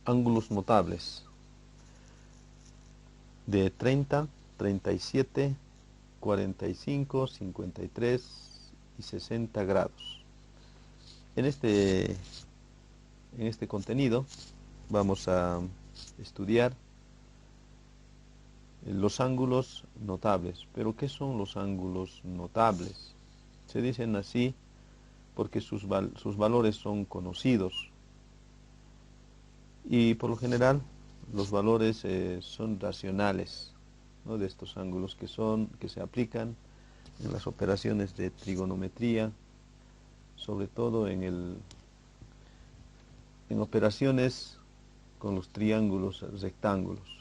ángulos notables de 30, 37, 45, 53 y 60 grados. En este contenido vamos a estudiar los ángulos notables. ¿Pero qué son los ángulos notables? Se dicen así porque sus valores son conocidos y por lo general los valores son racionales, ¿no?, de estos ángulos que se aplican en las operaciones de trigonometría, sobre todo en operaciones con los triángulos rectángulos.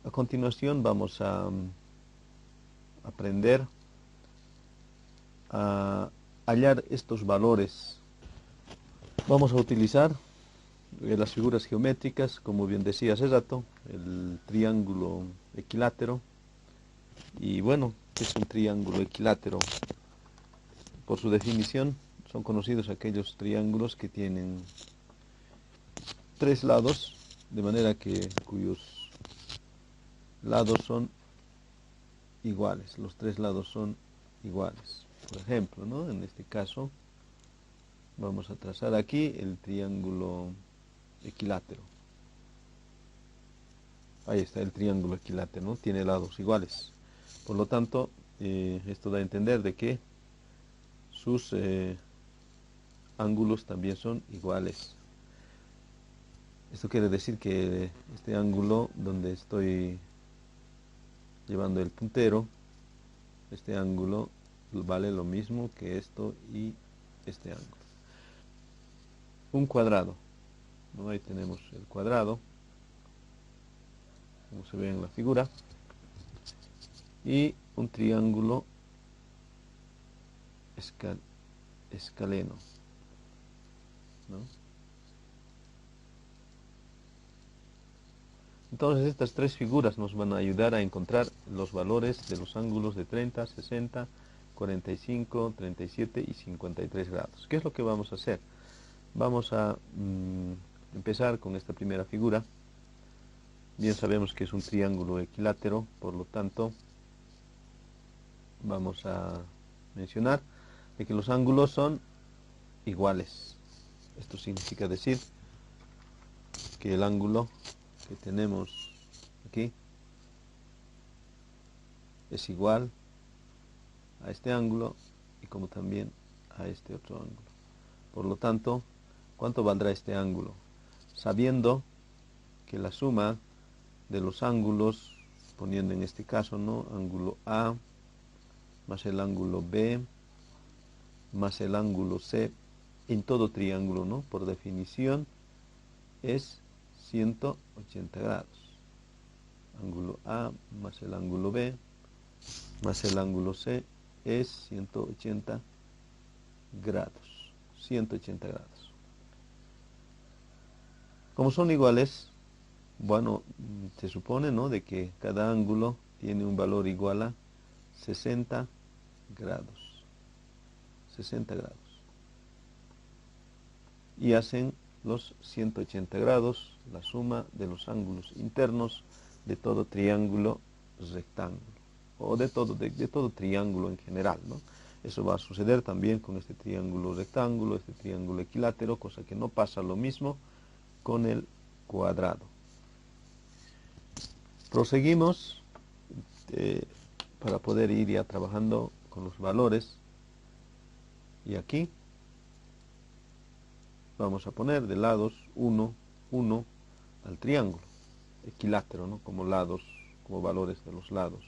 A continuación vamos a aprender a hallar estos valores. Vamos a utilizar las figuras geométricas, como bien decía hace rato, el triángulo equilátero. Y bueno, ¿qué es un triángulo equilátero? Por su definición, son conocidos aquellos triángulos que tienen tres lados, de manera que cuyos lados son iguales, los tres lados son iguales. Por ejemplo, ¿no?, en este caso vamos a trazar aquí el triángulo equilátero. Ahí está el triángulo equilátero, ¿no? Tiene lados iguales. Por lo tanto, esto da a entender de que sus ángulos también son iguales. Esto quiere decir que este ángulo donde estoy llevando el puntero, este ángulo vale lo mismo que esto y este ángulo. Un cuadrado, ¿no? Ahí tenemos el cuadrado, como se ve en la figura, y un triángulo escaleno, ¿no? Entonces estas tres figuras nos van a ayudar a encontrar los valores de los ángulos de 30, 60, 45, 37 y 53 grados. ¿Qué es lo que vamos a hacer? Vamos a empezar con esta primera figura. Bien sabemos que es un triángulo equilátero, por lo tanto vamos a mencionar de que los ángulos son iguales. Esto significa decir que el ángulo que tenemos aquí es igual a este ángulo y como también a este otro ángulo. Por lo tanto, ¿cuánto valdrá este ángulo? Sabiendo que la suma de los ángulos, poniendo en este caso, ¿no?, ángulo A más el ángulo B más el ángulo C en todo triángulo, ¿no?, por definición es 180 grados. Ángulo A más el ángulo B más el ángulo C es 180 grados. 180 grados. Como son iguales, bueno, se supone, ¿no?, de que cada ángulo tiene un valor igual a 60 grados. 60 grados. Y hacen los 180 grados la suma de los ángulos internos de todo triángulo rectángulo, o de todo triángulo en general, ¿no? Eso va a suceder también con este triángulo rectángulo, este triángulo equilátero, cosa que no pasa lo mismo con el cuadrado. Proseguimos para poder ir ya trabajando con los valores, y aquí vamos a poner de lados 1, 1 al triángulo equilátero, ¿no?, como lados, como valores de los lados.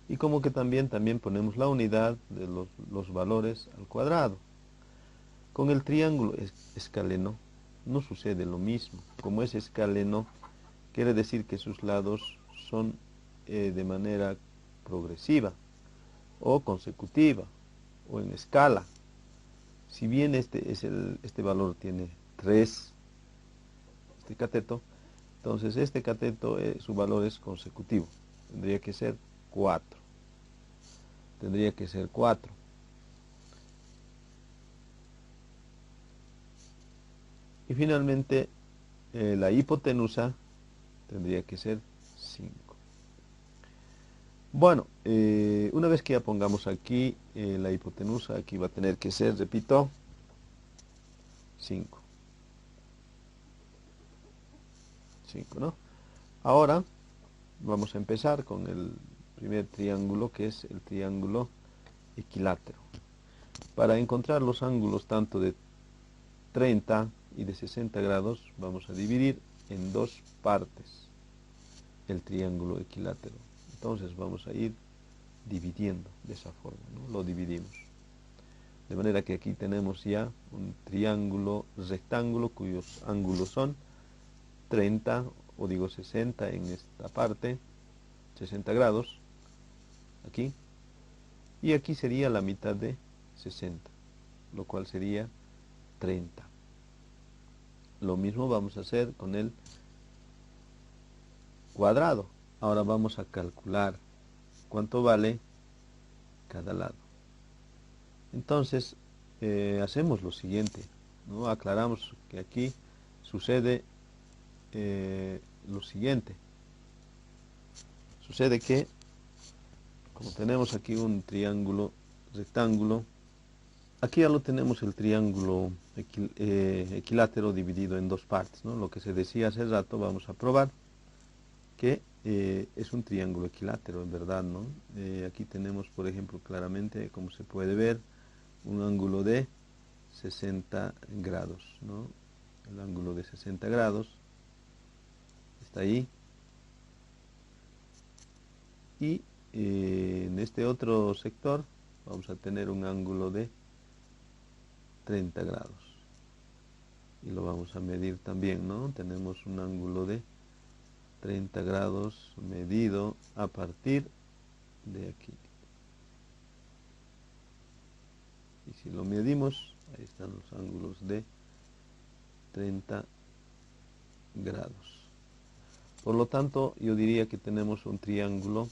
Y como que también ponemos la unidad de los valores al cuadrado. Con el triángulo escaleno no sucede lo mismo. Como es escaleno, quiere decir que sus lados son de manera progresiva o consecutiva o en escala. Si bien este valor tiene 3, este cateto, entonces este cateto su valor es consecutivo. Tendría que ser 4. Tendría que ser 4. Y finalmente la hipotenusa tendría que ser 5. Bueno, una vez que ya pongamos aquí la hipotenusa, aquí va a tener que ser, repito, 5. 5, ¿no? Ahora vamos a empezar con el primer triángulo, que es el triángulo equilátero. Para encontrar los ángulos tanto de 30 y de 60 grados, vamos a dividir en dos partes el triángulo equilátero. Entonces vamos a ir dividiendo de esa forma, ¿no? Lo dividimos. De manera que aquí tenemos ya un triángulo rectángulo cuyos ángulos son 30, o digo 60 en esta parte, 60 grados, aquí, y aquí sería la mitad de 60, lo cual sería 30. Lo mismo vamos a hacer con el cuadrado. Ahora vamos a calcular cuánto vale cada lado. Entonces, hacemos lo siguiente, ¿no? Aclaramos que aquí sucede lo siguiente. Sucede que, como tenemos aquí un triángulo rectángulo, aquí ya lo tenemos el triángulo equilátero dividido en dos partes, ¿no? Lo que se decía hace rato, vamos a probar que es un triángulo equilátero, en verdad, ¿no? Aquí tenemos, por ejemplo, claramente, como se puede ver, un ángulo de 60 grados, ¿no? El ángulo de 60 grados está ahí. Y en este otro sector vamos a tener un ángulo de 30 grados. Y lo vamos a medir también, ¿no? Tenemos un ángulo de 30 grados medido a partir de aquí. Y si lo medimos, ahí están los ángulos de 30 grados. Por lo tanto, yo diría que tenemos un triángulo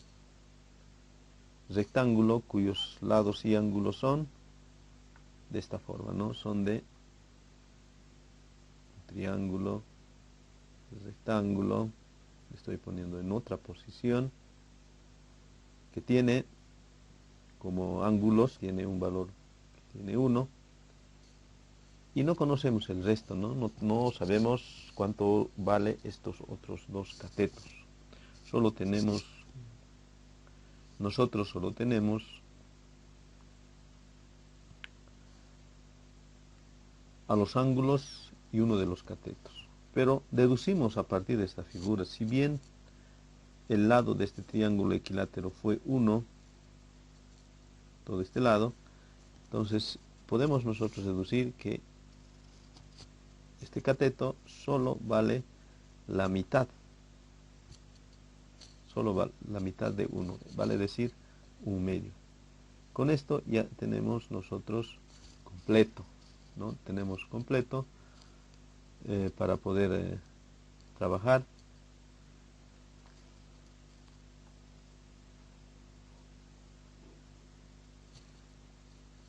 rectángulo cuyos lados y ángulos son de esta forma, ¿no? Son de triángulo, rectángulo, estoy poniendo en otra posición, que tiene como ángulos, tiene un valor que tiene 1, y no conocemos el resto, ¿no? No sabemos cuánto vale estos otros dos catetos. Nosotros solo tenemos a los ángulos y uno de los catetos. Pero deducimos a partir de esta figura, si bien el lado de este triángulo equilátero fue 1, todo este lado, entonces podemos nosotros deducir que este cateto solo vale la mitad, solo vale la mitad de 1, vale decir 1/2. Con esto ya tenemos nosotros completo, ¿no? Tenemos completo para poder trabajar.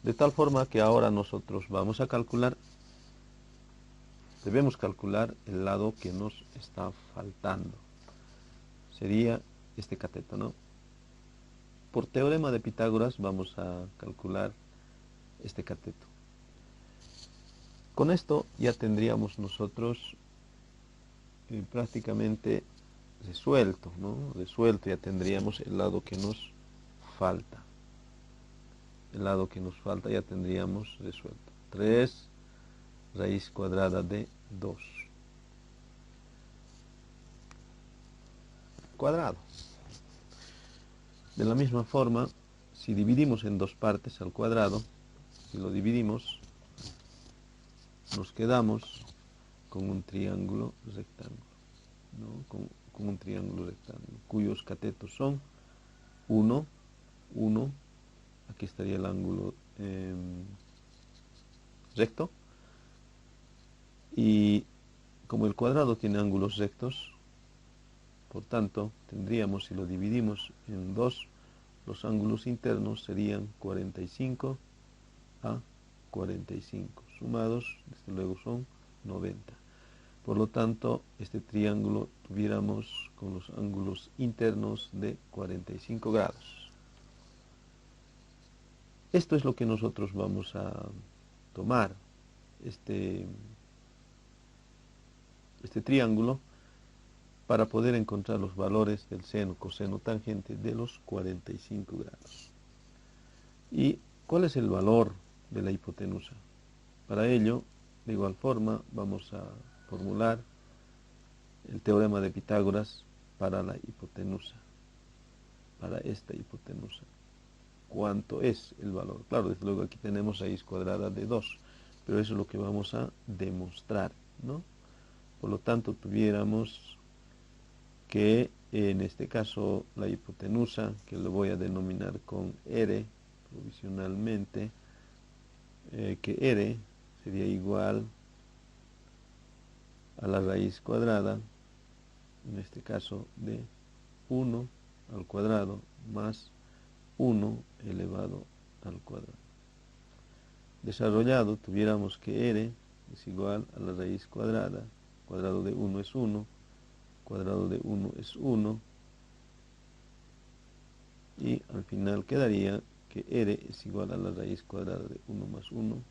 De tal forma que ahora nosotros vamos a calcular, debemos calcular el lado que nos está faltando. Sería este cateto, ¿no? Por teorema de Pitágoras vamos a calcular este cateto. Con esto ya tendríamos nosotros prácticamente resuelto, ¿no? Resuelto, ya tendríamos el lado que nos falta. El lado que nos falta ya tendríamos resuelto. 3 raíz cuadrada de 2 cuadrado. De la misma forma, si dividimos en dos partes al cuadrado, si lo dividimos, nos quedamos con un triángulo rectángulo, ¿no? Con un triángulo rectángulo, cuyos catetos son 1, 1, aquí estaría el ángulo recto, y como el cuadrado tiene ángulos rectos, por tanto, tendríamos, si lo dividimos en dos, los ángulos internos serían 45 a 45. Sumados, desde luego, son 90. Por lo tanto, este triángulo tuviéramos con los ángulos internos de 45 grados. Esto es lo que nosotros vamos a tomar, este triángulo, para poder encontrar los valores del seno, coseno, tangente de los 45 grados. ¿Y cuál es el valor de la hipotenusa? Para ello, de igual forma, vamos a formular el teorema de Pitágoras para la hipotenusa, para esta hipotenusa. ¿Cuánto es el valor? Claro, desde luego aquí tenemos raíz cuadrada de 2, pero eso es lo que vamos a demostrar, ¿no? Por lo tanto, tuviéramos que en este caso la hipotenusa, que lo voy a denominar con R provisionalmente, que R sería igual a la raíz cuadrada, en este caso de 1 al cuadrado más 1 elevado al cuadrado. Desarrollado, tuviéramos que R es igual a la raíz cuadrada, cuadrado de 1 es 1, cuadrado de 1 es 1, y al final quedaría que R es igual a la raíz cuadrada de 1 más 1, 2.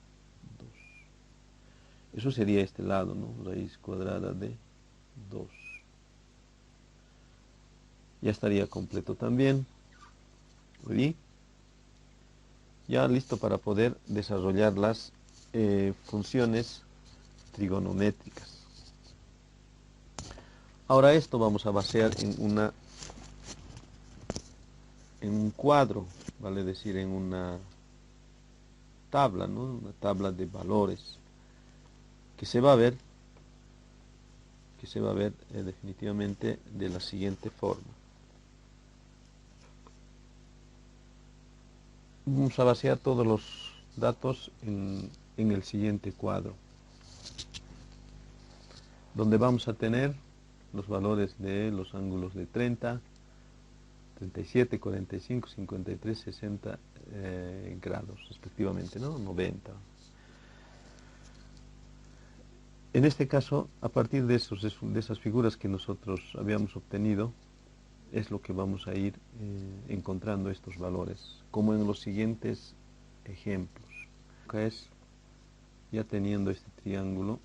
Eso sería este lado, ¿no? Raíz cuadrada de 2. Ya estaría completo también. Y ya listo para poder desarrollar las funciones trigonométricas. Ahora esto vamos a basear en un cuadro, vale decir, en una tabla, ¿no? Una tabla de valores que se va a ver definitivamente de la siguiente forma. Vamos a vaciar todos los datos en el siguiente cuadro, donde vamos a tener los valores de los ángulos de 30, 37, 45, 53, 60 grados respectivamente, ¿no? 90. En este caso, a partir de esas figuras que nosotros habíamos obtenido, es lo que vamos a ir encontrando estos valores, como en los siguientes ejemplos. Acá es, ya teniendo este triángulo,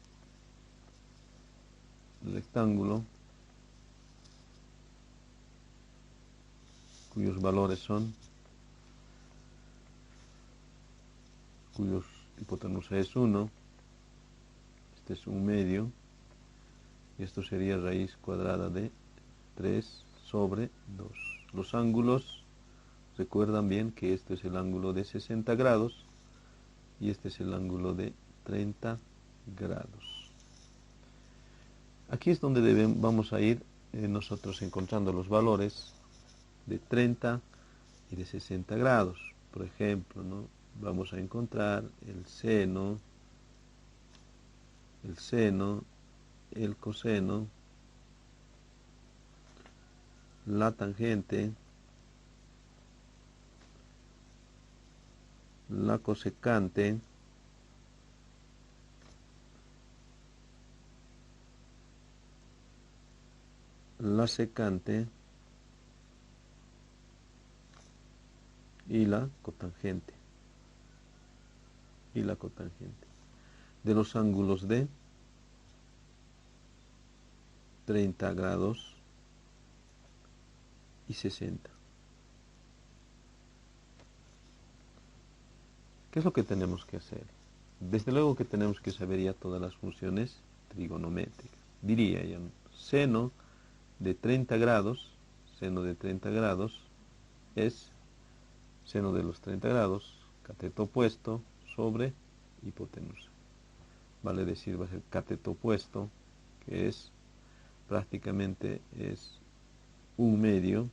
rectángulo, cuyos valores son, cuyos hipotenusa es 1, este es 1 medio, y esto sería raíz cuadrada de 3 sobre 2. Los ángulos, recuerdan bien que este es el ángulo de 60 grados y este es el ángulo de 30 grados. Aquí es donde vamos a ir nosotros encontrando los valores de 30 y de 60 grados. Por ejemplo, ¿no? Vamos a encontrar el seno, el coseno, la tangente, la cosecante, la secante y la cotangente. De los ángulos de 30 grados y 60. ¿Qué es lo que tenemos que hacer? Desde luego que tenemos que saber ya todas las funciones trigonométricas. Diría ya, seno de 30 grados, es seno de los 30 grados, cateto opuesto sobre hipotenusa. Vale decir, va a ser cateto opuesto, que es prácticamente es 1 medio,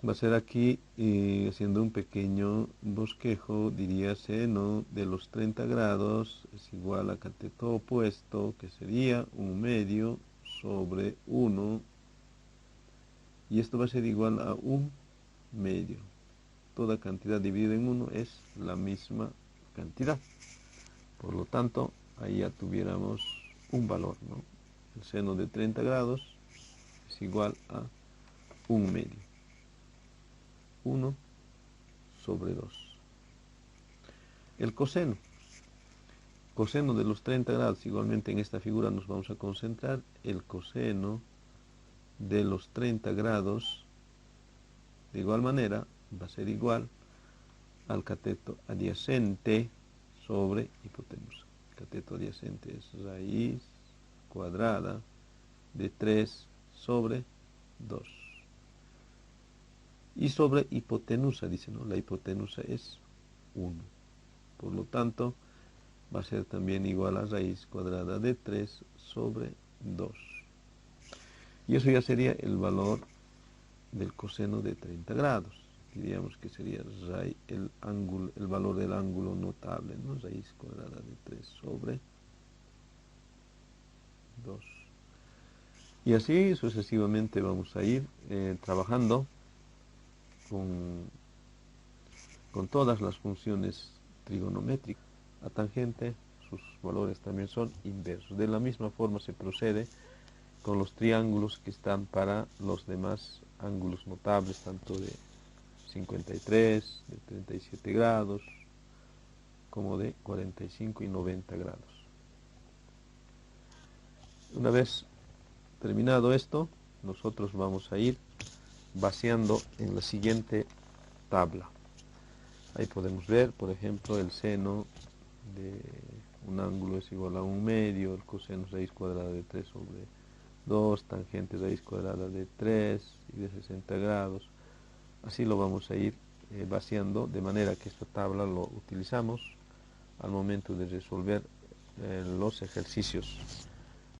va a ser aquí, haciendo un pequeño bosquejo, diría seno de los 30 grados es igual a cateto opuesto, que sería 1 medio sobre 1, y esto va a ser igual a 1 medio. Toda cantidad dividida en 1 es la misma cantidad. Por lo tanto, ahí ya tuviéramos un valor, ¿no? El seno de 30 grados es igual a 1/2. 1 sobre 2. El coseno. Coseno de los 30 grados, igualmente en esta figura nos vamos a concentrar. El coseno de los 30 grados, de igual manera, va a ser igual al cateto adyacente sobre hipotenusa. El cateto adyacente es raíz cuadrada de 3 sobre 2. Y sobre hipotenusa, dice, ¿no? La hipotenusa es 1. Por lo tanto, va a ser también igual a raíz cuadrada de 3 sobre 2. Y eso ya sería el valor del coseno de 30 grados. Diríamos que sería el valor del ángulo notable, ¿no? Raíz cuadrada de 3 sobre 2. Y así sucesivamente vamos a ir trabajando con todas las funciones trigonométricas. La tangente, sus valores también son inversos. De la misma forma se procede con los triángulos que están para los demás ángulos notables, tanto de 53, de 37 grados, como de 45 y 90 grados. Una vez terminado esto, nosotros vamos a ir vaciando en la siguiente tabla. Ahí podemos ver, por ejemplo, el seno de un ángulo es igual a 1/2, el coseno raíz cuadrada de 3 sobre 2, tangente raíz cuadrada de 3 y de 60 grados. Así lo vamos a ir vaciando, de manera que esta tabla lo utilizamos al momento de resolver los ejercicios.